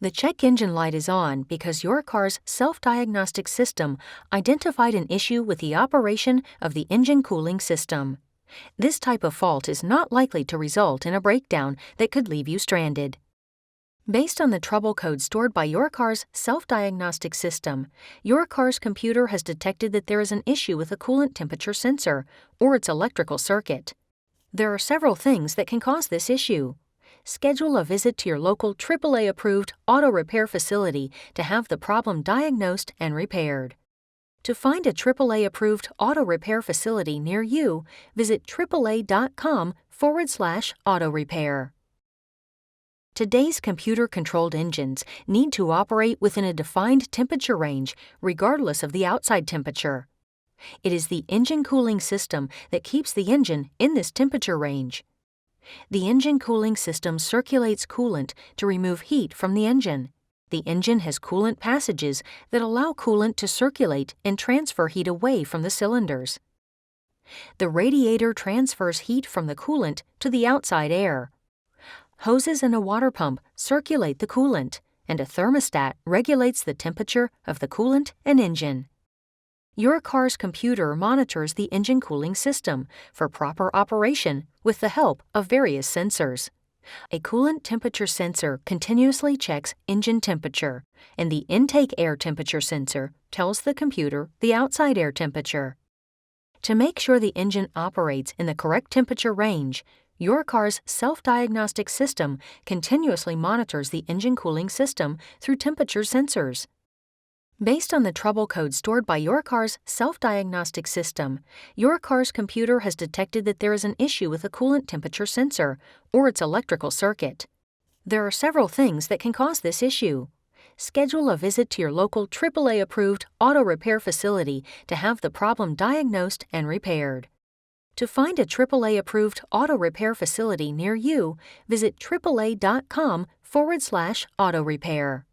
The check engine light is on because your car's self-diagnostic system identified an issue with the operation of the engine cooling system. This type of fault is not likely to result in a breakdown that could leave you stranded. Based on the trouble code stored by your car's self-diagnostic system, your car's computer has detected that there is an issue with a coolant temperature sensor or its electrical circuit. There are several things that can cause this issue. Schedule a visit to your local AAA-approved auto repair facility to have the problem diagnosed and repaired. To find a AAA-approved auto repair facility near you, visit AAA.com/auto repair. Today's computer-controlled engines need to operate within a defined temperature range regardless of the outside temperature. It is the engine cooling system that keeps the engine in this temperature range. The engine cooling system circulates coolant to remove heat from the engine. The engine has coolant passages that allow coolant to circulate and transfer heat away from the cylinders. The radiator transfers heat from the coolant to the outside air. Hoses and a water pump circulate the coolant, and a thermostat regulates the temperature of the coolant and engine. Your car's computer monitors the engine cooling system for proper operation with the help of various sensors. A coolant temperature sensor continuously checks engine temperature, and the intake air temperature sensor tells the computer the outside air temperature. To make sure the engine operates in the correct temperature range, your car's self-diagnostic system continuously monitors the engine cooling system through temperature sensors. Based on the trouble code stored by your car's self-diagnostic system, your car's computer has detected that there is an issue with a coolant temperature sensor or its electrical circuit. There are several things that can cause this issue. Schedule a visit to your local AAA-approved auto repair facility to have the problem diagnosed and repaired. To find a AAA-approved auto repair facility near you, visit AAA.com/auto repair.